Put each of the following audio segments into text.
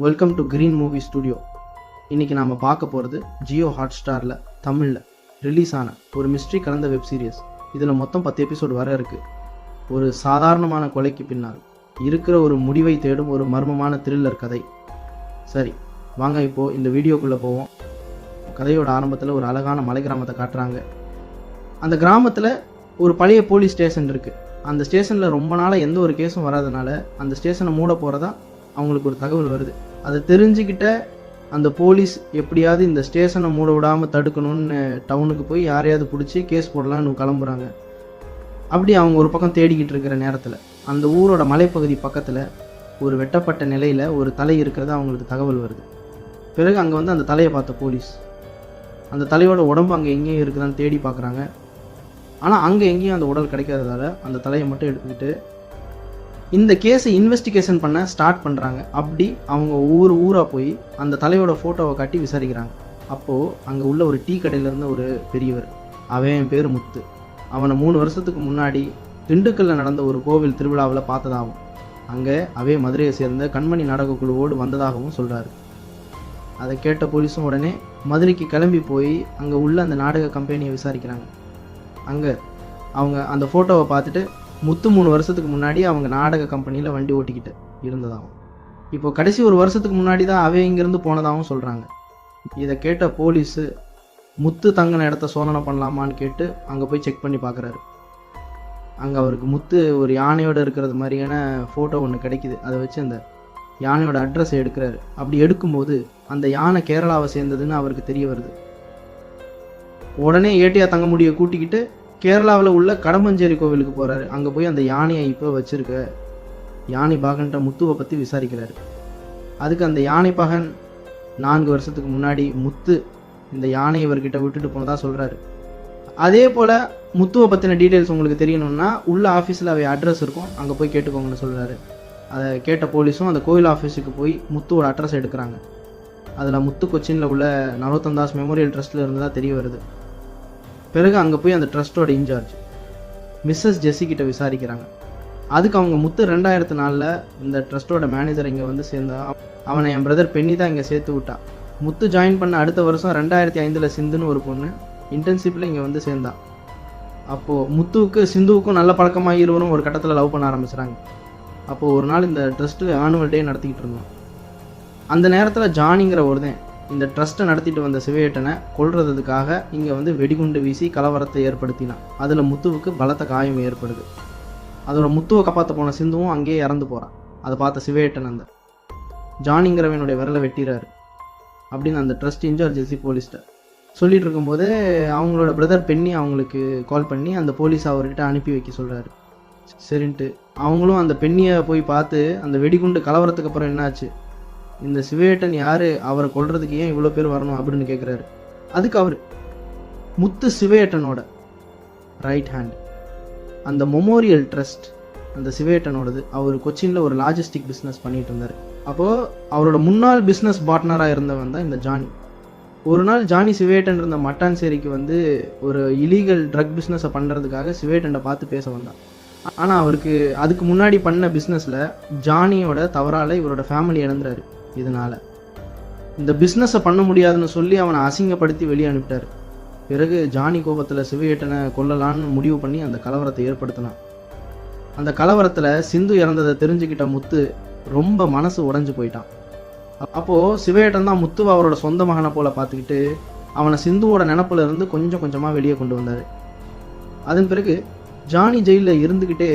Welcome to green movie studio. இன்றைக்கி நாம் பார்க்க போகிறது ஜியோ ஹாட்ஸ்டாரில் தமிழில் ரிலீஸ் ஆன ஒரு மிஸ்ட்ரி கலந்த வெப் சீரிஸ். இதில் மொத்தம் 10 எபிசோடு வர இருக்குது. ஒரு சாதாரணமான கொலைக்கு பின்னால் இருக்கிற ஒரு முடிவை தேடும் ஒரு மர்மமான த்ரில்லர் கதை. சரி, வாங்க இப்போது இந்த வீடியோக்குள்ளே போவோம். கதையோட ஆரம்பத்தில் ஒரு அழகான மலை கிராமத்தை காட்டுறாங்க. அந்த கிராமத்தில் ஒரு பழைய போலீஸ் ஸ்டேஷன் இருக்குது. அந்த ஸ்டேஷனில் ரொம்ப நாளாக எந்த ஒரு கேஸும் வராதனால அந்த ஸ்டேஷனை மூட போகிறதா அவங்களுக்கு ஒரு தகவல் வருது. அதை தெரிஞ்சுக்கிட்ட அந்த போலீஸ் எப்படியாவது இந்த ஸ்டேஷனை மூட விடாமல் தடுக்கணும்னு டவுனுக்கு போய் யாரையாவது பிடிச்சி கேஸ் போடலான்னு கிளம்புறாங்க. அப்படி அவங்க ஒரு பக்கம் தேடிக்கிட்டு இருக்கிற நேரத்தில் அந்த ஊரோட மலைப்பகுதி பக்கத்தில் ஒரு வெட்டப்பட்ட நிலையில் ஒரு தலை இருக்கிறது அவங்களுக்கு தகவல் வருது. பிறகு அங்கே வந்து அந்த தலையை பார்த்த போலீஸ் அந்த தலையோட உடம்பு அங்கே எங்கேயும் இருக்குதான்னு தேடி பார்க்குறாங்க. ஆனால் அங்கே எங்கேயும் அந்த உடல் கிடைக்காததால் அந்த தலையை மட்டும் எடுத்துக்கிட்டு இந்த கேஸை இன்வெஸ்டிகேஷன் பண்ண ஸ்டார்ட் பண்ணுறாங்க. அப்படி அவங்க ஊராக போய் அந்த தலையோட ஃபோட்டோவை காட்டி விசாரிக்கிறாங்க. அப்போது அங்கே உள்ள ஒரு டீ கடையிலேருந்து ஒரு பெரியவர், அவன் பேர் முத்து, அவனை 3 வருஷத்துக்கு முன்னாடி திண்டுக்கல்லில் நடந்த ஒரு கோவில் திருவிழாவில் பார்த்ததாகவும் அங்கே அவே மதுரையை சேர்ந்த கண்மணி நாடக குழுவோடு வந்ததாகவும் சொல்கிறாரு. அதை கேட்ட போலீஸும் உடனே மதுரைக்கு கிளம்பி போய் அங்கே உள்ள அந்த நாடக கம்பெனியை விசாரிக்கிறாங்க. அங்கே அவங்க அந்த ஃபோட்டோவை பார்த்துட்டு முத்து 3 வருஷத்துக்கு முன்னாடி அவங்க நாடக கம்பெனியில் வண்டி ஓட்டிக்கிட்டு இருந்ததாகவும், இப்போ கடைசி 1 வருஷத்துக்கு முன்னாடி தான் அவை இங்கேருந்து போனதாகவும் சொல்கிறாங்க. இதை கேட்ட போலீஸு முத்து தங்கின இடத்த சோதனை பண்ணலாமான்னு கேட்டு அங்கே போய் செக் பண்ணி பார்க்குறாரு. அங்கே அவருக்கு முத்து ஒரு யானையோடு இருக்கிறது மாதிரியான ஃபோட்டோ ஒன்று கிடைக்கிது. அதை வச்சு அந்த யானையோட அட்ரஸை எடுக்கிறாரு. அப்படி எடுக்கும்போது அந்த யானை கேரளாவை சேர்ந்ததுன்னு அவருக்கு தெரிய வருது. உடனே ஏடிஆர் தங்கமுடியை கூட்டிக்கிட்டு கேரளாவில் உள்ள கடம்பஞ்சேரி கோவிலுக்கு போகிறாரு. அங்கே போய் அந்த யானையை இப்போ வச்சுருக்க யானை பாகன்ட்ட முத்துவை பற்றி விசாரிக்கிறாரு. அதுக்கு அந்த யானை பாகன் 4 வருஷத்துக்கு முன்னாடி முத்து இந்த யானையை இவர்கிட்ட விட்டுட்டு போனதாக சொல்கிறாரு. அதே போல் முத்துவை பற்றின டீட்டெயில்ஸ் உங்களுக்கு தெரியணும்னா உள்ள ஆஃபீஸில் அவை அட்ரஸ் இருக்கும், அங்கே போய் கேட்டுக்கோங்கன்னு சொல்கிறாரு. அதை கேட்ட போலீஸும் அந்த கோயில் ஆஃபீஸுக்கு போய் முத்துவோட அட்ரஸ் எடுக்கிறாங்க. அதில் முத்து கொச்சினில் உள்ள நரோத்தம் தாஸ் மெமோரியல் ட்ரஸ்ட்டில் இருந்து தான் தெரிய வருது. பிறகு அங்கே போய் அந்த ட்ரஸ்ட்டோட இன்சார்ஜ் மிஸ்ஸஸ் ஜெஸ்ஸி கிட்ட விசாரிக்கிறாங்க. அதுக்கு அவங்க முத்து 2004 இந்த ட்ரஸ்ட்டோட மேனேஜர் இங்கே வந்து சேர்ந்தா, அவனை என் பிரதர் பெண்ணி தான் இங்கே சேர்த்து விட்டா. முத்து ஜாயின் பண்ண அடுத்த வருஷம் 2005 சிந்துன்னு ஒரு பொண்ணு இன்டர்ன்ஷிப்பில் இங்கே வந்து சேர்ந்தா. அப்போது முத்துவுக்கு சிந்துவுக்கும் நல்ல பழக்கமாக இருவரும் ஒரு கட்டத்தில் லவ் பண்ண ஆரம்பிச்சுறாங்க. அப்போது ஒரு நாள் இந்த ட்ரஸ்ட்டு ஆனுவல் டே நடத்திக்கிட்டு இருந்தோம். அந்த நேரத்தில் ஜானிங்கிற ஒருத்தன் இந்த ட்ரஸ்ட்டை நடத்திட்டு வந்த சிவேட்டனை கொல்றதுக்காக இங்கே வந்து வெடிகுண்டு வீசி கலவரத்தை ஏற்படுத்தினான். அதில் முத்துவுக்கு பலத்த காயம் ஏற்படுது. அதோட முத்துவை காப்பாற்ற போன சிந்துவும் அங்கேயே இறந்து போகிறான். அதை பார்த்த சிவேட்டன் அந்த ஜானிங்கிறவனுடைய விரலை வெட்டிறாரு அப்படின்னு அந்த ட்ரஸ்ட் இன்சார்ஜ் ஜெஸ்ஸி போலீஸ்கிட்ட சொல்லிட்டு இருக்கும்போது அவங்களோட பிரதர் பெண்ணி அவங்களுக்கு கால் பண்ணி அந்த போலீஸ் அவர்கிட்ட அனுப்பி வைக்க சொல்கிறாரு. சரின்ட்டு அவங்களும் அந்த பெண்ணியை போய் பார்த்து அந்த வெடிகுண்டு கலவரத்துக்கு அப்புறம் என்னாச்சு, இந்த சிவேட்டன் யார், அவரை கொல்றதுக்கு ஏன் இவ்வளோ பேர் வரணும் அப்படின்னு கேட்குறாரு. அதுக்கு அவர் முத்து சிவேட்டனோட ரைட் ஹேண்ட். அந்த மெமோரியல் ட்ரஸ்ட் அந்த சிவேட்டனோடது. அவர் கொச்சினில் ஒரு லாஜிஸ்டிக் பிஸ்னஸ் பண்ணிட்டு இருந்தார். அப்போது அவரோட முன்னாள் பிஸ்னஸ் பார்ட்னராக இருந்தவன் தான் இந்த ஜானி. ஒரு நாள் ஜானி சிவேட்டன் இருந்த மட்டான்சேரிக்கு வந்து ஒரு இலீகல் ட்ரக் பிஸ்னஸை பண்ணுறதுக்காக சிவேட்டனை பார்த்து பேச வந்தான். ஆனால் அவருக்கு அதுக்கு முன்னாடி பண்ண பிஸ்னஸில் ஜானியோட தவறால் இவரோட ஃபேமிலி இழந்துறாரு. இதனால் இந்த பிஸ்னஸை பண்ண முடியாதுன்னு சொல்லி அவனை அசிங்கப்படுத்தி வெளியே அனுப்பிட்டார். பிறகு ஜானி கோபத்தில் சிவேட்டனை கொல்லலான்னு முடிவு பண்ணி அந்த கலவரத்தை ஏற்படுத்தினான். அந்த கலவரத்தில் சிந்து இறந்ததை தெரிஞ்சுக்கிட்ட முத்து ரொம்ப மனசு உடைஞ்சு போயிட்டான். அப்போது சிவேட்டன் தான் முத்துவை அவரோட சொந்த மகனை போல் பார்த்துக்கிட்டு அவனை சிந்துவோட நினப்பில் இருந்து கொஞ்சம் கொஞ்சமாக வெளியே கொண்டு வந்தார். அதன் பிறகு ஜானி ஜெயிலில் இருந்துக்கிட்டே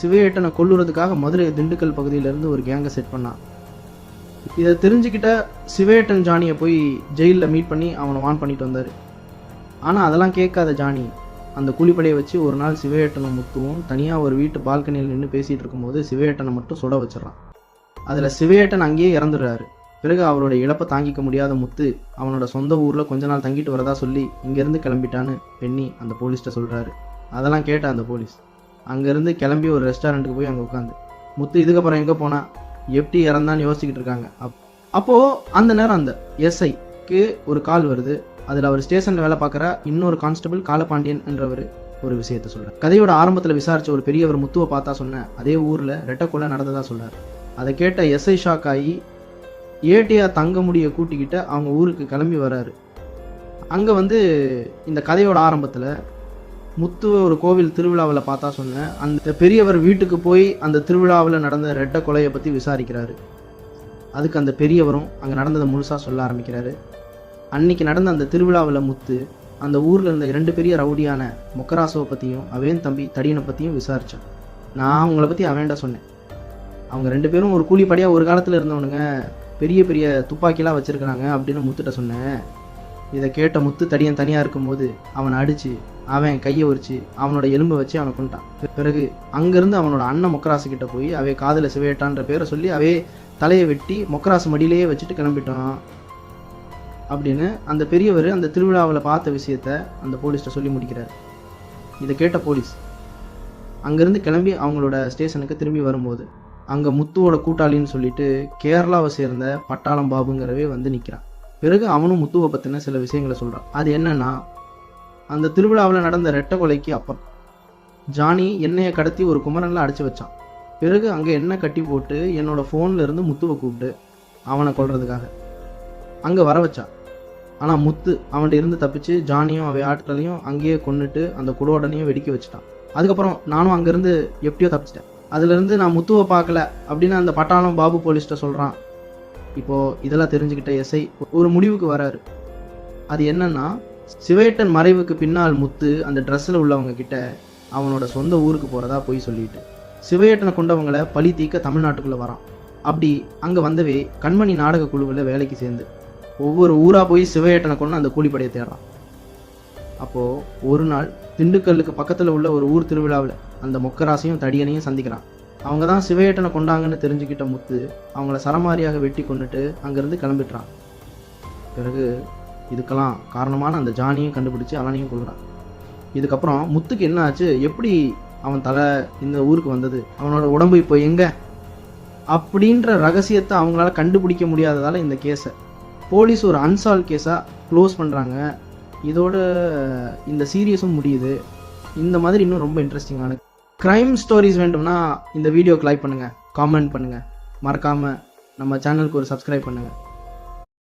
சிவேட்டனை கொல்லுறதுக்காக மதுரை திண்டுக்கல் பகுதியிலேருந்து ஒரு கேங்கை செட் பண்ணான். இதை தெரிஞ்சுக்கிட்ட சிவேட்டன் ஜானியை போய் ஜெயிலில் மீட் பண்ணி அவனை வான் பண்ணிட்டு வந்தார். ஆனால் அதெல்லாம் கேட்காத ஜானி அந்த கூலிப்படையை வச்சு ஒரு நாள் சிவேட்டனும் முத்துவும் தனியாக ஒரு வீட்டு பால்கனியில் நின்று பேசிகிட்டு இருக்கும்போது சிவேட்டனை மட்டும் சுட வச்சிடறான். அதில் சிவேட்டன் அங்கேயே இறந்துடுறாரு. பிறகு அவரோட இழப்பை தாங்கிக்க முடியாத முத்து அவனோட சொந்த ஊரில் கொஞ்ச நாள் தங்கிட்டு வரதா சொல்லி இங்கேருந்து கிளம்பிட்டான்னு பெண்ணி அந்த போலீஸ்கிட்ட சொல்கிறாரு. அதெல்லாம் கேட்ட அந்த போலீஸ் அங்கேருந்து கிளம்பி ஒரு ரெஸ்டாரண்ட்டுக்கு போய் அங்கே உட்காந்து முத்து இதுக்கப்புறம் எங்கே போனால் எப்படி இறந்தான்னு யோசிச்சுக்கிட்டு இருக்காங்க. அப்போது அந்த நேரம் அந்த எஸ்ஐக்கு ஒரு கால் வருது. அதில் அவர் ஸ்டேஷனில் வேலை பார்க்குற இன்னொரு கான்ஸ்டபிள் காலபாண்டியன் என்றவர் ஒரு விஷயத்த சொல்கிறார். கதையோட ஆரம்பத்தில் விசாரித்த ஒரு பெரியவர் முத்துவை பார்த்தா சொன்ன அதே ஊரில் ரெட்டை கொலை நடந்ததாக சொல்கிறார். அதை கேட்ட எஸ்ஐ ஷாக் ஆகி ஏடிஆர் தங்கமுடியை கூட்டிக்கிட்டு அவங்க ஊருக்கு கிளம்பி வராரு. அங்கே வந்து இந்த கதையோட ஆரம்பத்தில் முத்துவை ஒரு கோவில் திருவிழாவில் பார்த்தா சொன்னேன். அந்த பெரியவர் வீட்டுக்கு போய் அந்த திருவிழாவில் நடந்த ரெட்டை கொலையை பற்றி விசாரிக்கிறாரு. அதுக்கு அந்த பெரியவரும் அங்கே நடந்ததை முழுசாக சொல்ல ஆரம்பிக்கிறாரு. அன்னைக்கு நடந்த அந்த திருவிழாவில் முத்து அந்த ஊரில் இருந்த 2 பெரிய ரவுடியான மொக்கராசுவை பற்றியும் அவேன் தம்பி தடியனை பற்றியும் விசாரித்தான். நான் அவங்கள பற்றி அவன்டா சொன்னேன். அவங்க 2 பேரும் ஒரு கூலிப்படியாக ஒரு காலத்தில் இருந்தவனுங்க, பெரிய பெரிய துப்பாக்கிலாம் வச்சுருக்கிறாங்க அப்படின்னு முத்துட்ட சொன்னேன். இதை கேட்ட முத்து தடியன் தனியாக இருக்கும்போது அவனை அடித்து அவன் கையை உரிச்சு அவனோட எலும்பை வச்சு அவனை கொண்டான். பிறகு அங்கேருந்து அவனோட அண்ணன் மொக்கராசுக்கிட்ட போய் அவே காதில் சிவையட்டான்ற பேரை சொல்லி அவே தலையை வெட்டி மொக்கராசு மடியிலேயே வச்சுட்டு கிளம்பிட்டான் அப்படின்னு அந்த பெரியவர் அந்த திருவிழாவில் பார்த்த விஷயத்த அந்த போலீஸ்கிட்ட சொல்லி முடிக்கிறார். இதை கேட்ட போலீஸ் அங்கேருந்து கிளம்பி அவங்களோட ஸ்டேஷனுக்கு திரும்பி வரும்போது அங்கே முத்துவோட கூட்டாளின்னு சொல்லிட்டு கேரளாவை சேர்ந்த பட்டாளம் பாபுங்கிறவே வந்து நிற்கிறான். பிறகு அவனும் முத்துவை பற்றின சில விஷயங்களை சொல்கிறான். அது என்னன்னா, அந்த திருவிழாவில் நடந்த ரெட்டை கொலைக்கு அப்புறம் ஜானி எண்ணெயை கடத்தி ஒரு குமரனில் அடைச்சி வச்சான். பிறகு அங்கே எண்ணெய் கட்டி போட்டு என்னோடய ஃபோனில் இருந்து முத்துவை கூப்பிட்டு அவனை கொல்றதுக்காக அங்கே வர வச்சான். ஆனால் முத்து அவன்கிட்ட இருந்து தப்பிச்சு ஜானியும் அவை ஆட்களையும் அங்கேயே கொண்டுட்டு அந்த குடோடனையும் வெடிக்க வச்சுட்டான். அதுக்கப்புறம் நானும் அங்கேருந்து எப்படியோ தப்பிச்சிட்டேன். அதுலேருந்து நான் முத்துவை பார்க்கல அப்படின்னு அந்த பட்டாளம் பாபு போலீஸ்கிட்ட சொல்கிறான். இப்போது இதெல்லாம் தெரிஞ்சுக்கிட்ட எஸ்ஐ ஒரு முடிவுக்கு வராரு. அது என்னன்னா, சிவேட்டன் மறைவுக்கு பின்னால் முத்து அந்த ட்ரெஸ்ஸில் உள்ளவங்க கிட்ட அவனோட சொந்த ஊருக்கு போகிறதா போய் சொல்லிட்டு சிவையேட்டனை கொண்டவங்களை பழி தீர்க்க தமிழ்நாட்டுக்குள்ளே வரான். அப்படி அங்கே வந்தவே கண்மணி நாடக குழுவில் வேலைக்கு சேர்ந்து ஒவ்வொரு ஊராக போய் சிவையேட்டனை கொண்டு அந்த கூலிப்படையை தேடுறான். அப்போது ஒரு நாள் திண்டுக்கல்லுக்கு பக்கத்தில் உள்ள ஒரு ஊர் திருவிழாவில் அந்த மொக்கராசையும் தடியனையும் சந்திக்கிறான். அவங்க தான் சிவையேட்டனை கொண்டாங்கன்னு தெரிஞ்சுக்கிட்ட முத்து அவங்கள சரமாரியாக வெட்டி கொண்டுட்டு அங்கேருந்து கிளம்பிட்டுறான். பிறகு இதுக்கெல்லாம் காரணமான அந்த ஜானியும் கண்டுபிடிச்சி அவனையும் கொள்கிறான். இதுக்கப்புறம் முத்துக்கு என்ன ஆச்சு, எப்படி அவன் தலை இந்த ஊருக்கு வந்தது, அவனோட உடம்பு இப்போ எங்கே அப்படின்ற ரகசியத்தை அவங்களால கண்டுபிடிக்க முடியாததால் இந்த கேஸை போலீஸ் ஒரு அன்சால்வ் கேஸாக க்ளோஸ் பண்ணுறாங்க. இதோட இந்த சீரியஸும் முடியுது. இந்த மாதிரி இன்னும் ரொம்ப இன்ட்ரெஸ்டிங்கான க்ரைம் ஸ்டோரிஸ் வேண்டும்னா இந்த வீடியோக்கு லைக் பண்ணுங்கள், காமெண்ட் பண்ணுங்கள், மறக்காமல் நம்ம சேனலுக்கு ஒரு சப்ஸ்கிரைப் பண்ணுங்கள்.